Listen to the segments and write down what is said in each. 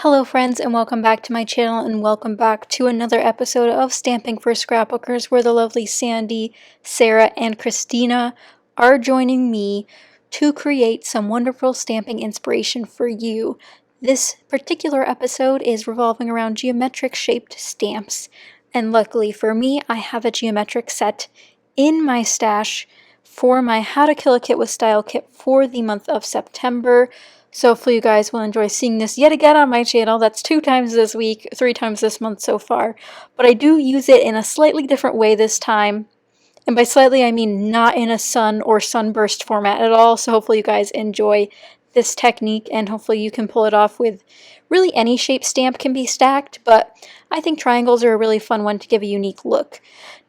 Hello friends, and welcome back to my channel, and welcome back to another episode of Stamping for Scrapbookers, where the lovely Sandy, Sarah, and Christina are joining me to create some wonderful stamping inspiration for you. This particular episode is revolving around geometric shaped stamps, and luckily for me, I have a geometric set in my stash for my How to Kill a Kit with Style kit for the month of September. So hopefully you guys will enjoy seeing this yet again on my channel. That's 2 times this week, 3 times this month so far. But I do use it in a slightly different way this time. And by slightly, I mean not in a sun or sunburst format at all. So hopefully you guys enjoy this technique, and hopefully you can pull it off with really any shape stamp can be stacked, but I think triangles are a really fun one to give a unique look.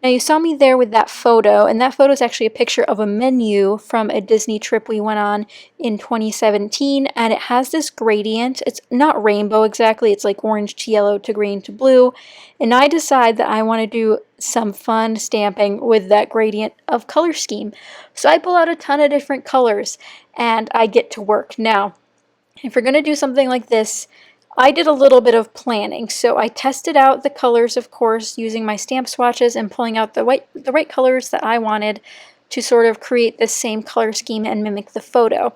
Now you saw me there with that photo, and that photo is actually a picture of a menu from a Disney trip we went on in 2017, and it has this gradient. It's not rainbow exactly, it's like orange to yellow to green to blue, and I decide that I want to do some fun stamping with that gradient of color scheme. So I pull out a ton of different colors and I get to work. Now, if you're going to do something like this, I did a little bit of planning. So I tested out the colors, of course, using my stamp swatches and pulling out the right colors that I wanted to sort of create this same color scheme and mimic the photo.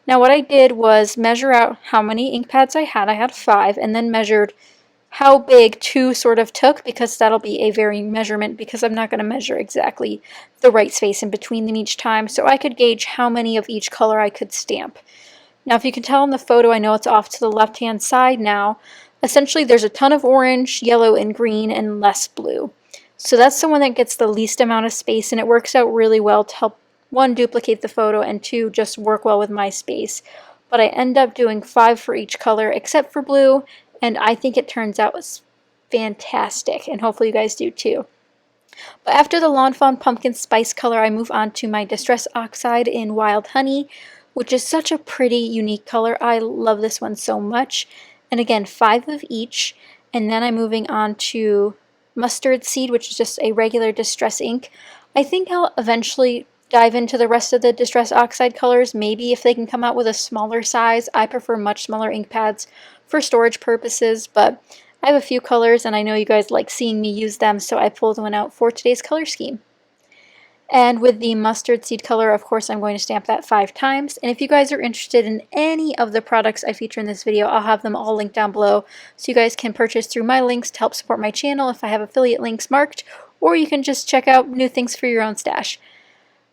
Now what I did was measure out how many ink pads I had. I had 5, and then measured how big 2 sort of took, because that'll be a varying measurement, because I'm not going to measure exactly the right space in between them each time, so I could gauge how many of each color I could stamp. Now if you can tell in the photo, I know it's off to the left hand side now. Essentially there's a ton of orange, yellow, and green, and less blue. So that's the one that gets the least amount of space, and it works out really well to help, 1, duplicate the photo, and 2, just work well with my space. But I end up doing 5 for each color except for blue, and I think it turns out fantastic, and hopefully you guys do too. But after the Lawn Fawn Pumpkin Spice color, I move on to my Distress Oxide in Wild Honey, which is such a pretty, unique color. I love this one so much. And again, 5 of each. And then I'm moving on to Mustard Seed, which is just a regular Distress ink. I think I'll eventually dive into the rest of the Distress Oxide colors, maybe if they can come out with a smaller size. I prefer much smaller ink pads for storage purposes, but I have a few colors and I know you guys like seeing me use them, so I pulled one out for today's color scheme. And with the Mustard Seed color, of course, I'm going to stamp that 5 times. And if you guys are interested in any of the products I feature in this video, I'll have them all linked down below, so you guys can purchase through my links to help support my channel if I have affiliate links marked, or you can just check out new things for your own stash.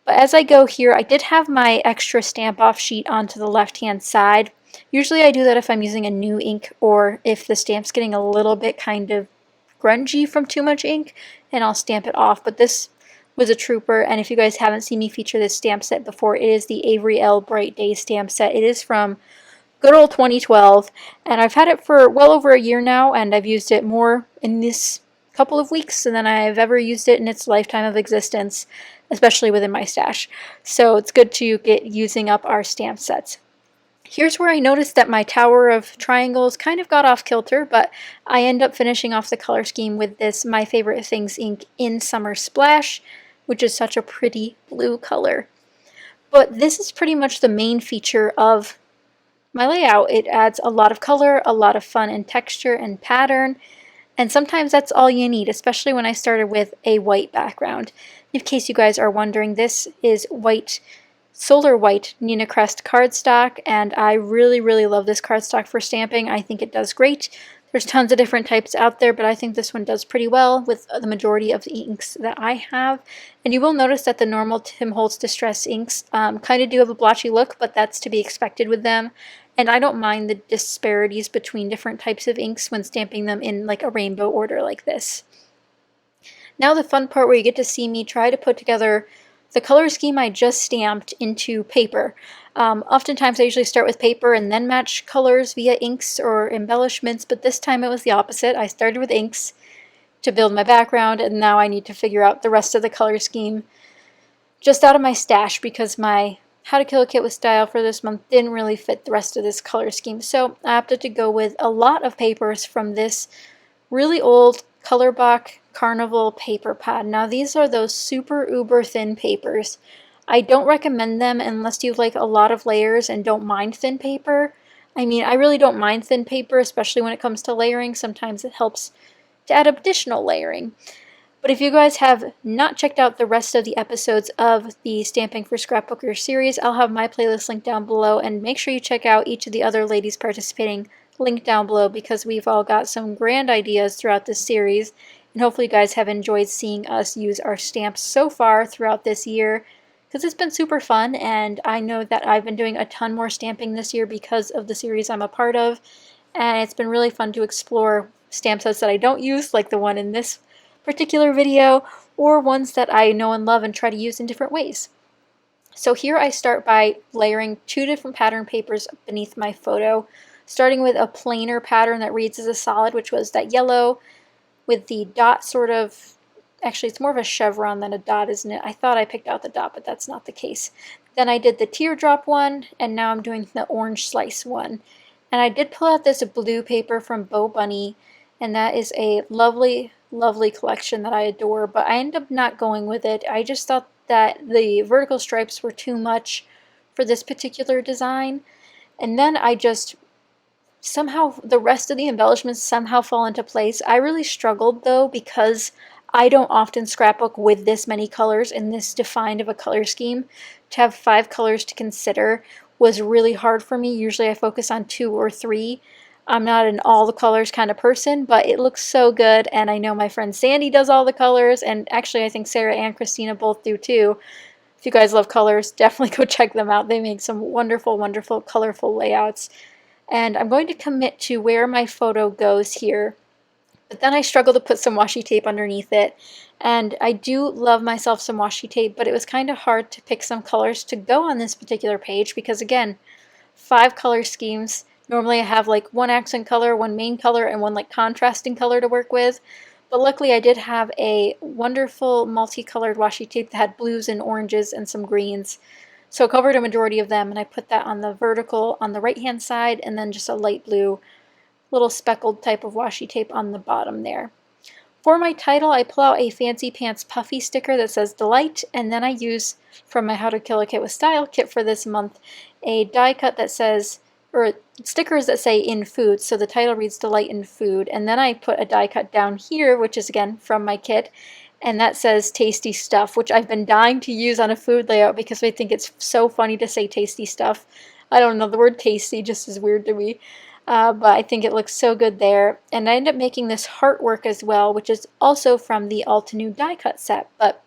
But as I go here, I did have my extra stamp off sheet onto the left hand side. Usually I do that if I'm using a new ink, or if the stamp's getting a little bit kind of grungy from too much ink, and I'll stamp it off. But this was a trooper, and if you guys haven't seen me feature this stamp set before, it is the Avery L. Bright Day stamp set. It is from good old 2012, and I've had it for well over a year now, and I've used it more in this couple of weeks than I've ever used it in its lifetime of existence, especially within my stash. So it's good to get using up our stamp sets. Here's where I noticed that my tower of triangles kind of got off kilter, but I end up finishing off the color scheme with this My Favorite Things ink in Summer Splash, which is such a pretty blue color. But this is pretty much the main feature of my layout. It adds a lot of color, a lot of fun and texture and pattern, and sometimes that's all you need, especially when I started with a white background. In case you guys are wondering, this is white, Solar White Nina Crest cardstock, and I really love this cardstock for stamping. I think it does great. There's tons of different types out there, but I think this one does pretty well with the majority of the inks that I have. And you will notice that the normal Tim Holtz Distress inks kind of do have a blotchy look, but that's to be expected with them. And I don't mind the disparities between different types of inks when stamping them in like a rainbow order like this. Now the fun part, where you get to see me try to put together the color scheme I just stamped into paper. Oftentimes I usually start with paper and then match colors via inks or embellishments, but this time it was the opposite. I started with inks to build my background, and now I need to figure out the rest of the color scheme just out of my stash, because my How to Kill a Kit with Style for this month didn't really fit the rest of this color scheme. So I opted to go with a lot of papers from this really old Colorbach Carnival paper pad. Now these are those super uber thin papers. I don't recommend them unless you like a lot of layers and don't mind thin paper. I mean, I really don't mind thin paper, especially when it comes to layering. Sometimes it helps to add additional layering. But if you guys have not checked out the rest of the episodes of the Stamping for Scrapbookers series, I'll have my playlist linked down below, and make sure you check out each of the other ladies participating linked down below, because we've all got some grand ideas throughout this series, and hopefully you guys have enjoyed seeing us use our stamps so far throughout this year, because it's been super fun, and I know that I've been doing a ton more stamping this year because of the series I'm a part of, and it's been really fun to explore stamp sets that I don't use, like the one in this particular video, or ones that I know and love and try to use in different ways. So here I start by layering 2 different pattern papers beneath my photo, starting with a plainer pattern that reads as a solid, which was that yellow with the dot sort of, actually it's more of a chevron than a dot, isn't it? I thought I picked out the dot, but that's not the case. Then I did the teardrop one, and now I'm doing the orange slice one. And I did pull out this blue paper from Bo Bunny, and that is a lovely, lovely collection that I adore, but I ended up not going with it. I just thought that the vertical stripes were too much for this particular design, and then I just somehow, the rest of the embellishments somehow fall into place. I really struggled though, because I don't often scrapbook with this many colors and this defined of a color scheme. To have 5 colors to consider was really hard for me. Usually I focus on 2 or 3. I'm not an all the colors kind of person, but it looks so good, and I know my friend Sandy does all the colors, and actually I think Sarah and Christina both do too. If you guys love colors, definitely go check them out. They make some wonderful, wonderful, colorful layouts. And I'm going to commit to where my photo goes here, but then I struggle to put some washi tape underneath it. And I do love myself some washi tape, but it was kind of hard to pick some colors to go on this particular page, because again, 5 color schemes. Normally I have like 1 accent color, 1 main color, and 1 like contrasting color to work with. But luckily I did have a wonderful multicolored washi tape that had blues and oranges and some greens. So I covered a majority of them, and I put that on the vertical on the right hand side, and then just a light blue little speckled type of washi tape on the bottom there. For my title, I pull out a Fancy Pants puffy sticker that says Delight, and then I use, from my How to Kill a Kit with Style kit for this month, a die cut that says, or stickers that say in food, so the title reads Delight in Food, and then I put a die cut down here, which is again from my kit, and that says Tasty Stuff, which I've been dying to use on a food layout because I think it's so funny to say tasty stuff. I don't know, the word tasty just is weird to me. But I think it looks so good there. And I ended up making this heart work as well, which is also from the Altenew die cut set. But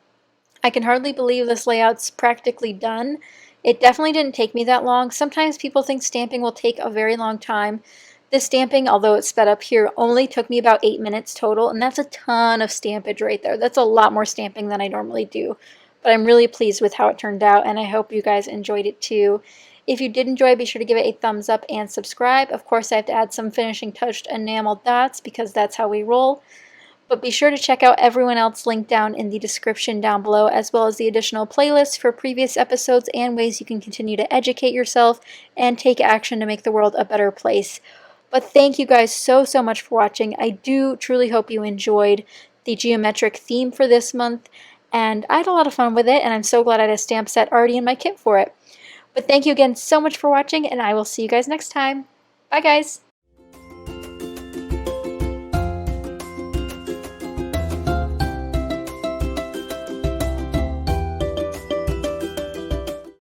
I can hardly believe this layout's practically done. It definitely didn't take me that long. Sometimes people think stamping will take a very long time. This stamping, although it's sped up here, only took me about 8 minutes total, and that's a ton of stampage right there. That's a lot more stamping than I normally do. But I'm really pleased with how it turned out, and I hope you guys enjoyed it too. If you did enjoy, be sure to give it a thumbs up and subscribe. Of course, I have to add some finishing touched enamel dots because that's how we roll. But be sure to check out everyone else linked down in the description down below, as well as the additional playlists for previous episodes and ways you can continue to educate yourself and take action to make the world a better place. But thank you guys so much for watching. I do truly hope you enjoyed the geometric theme for this month, and I had a lot of fun with it, and I'm so glad I had a stamp set already in my kit for it. But thank you again so much for watching, and I will see you guys next time. Bye guys!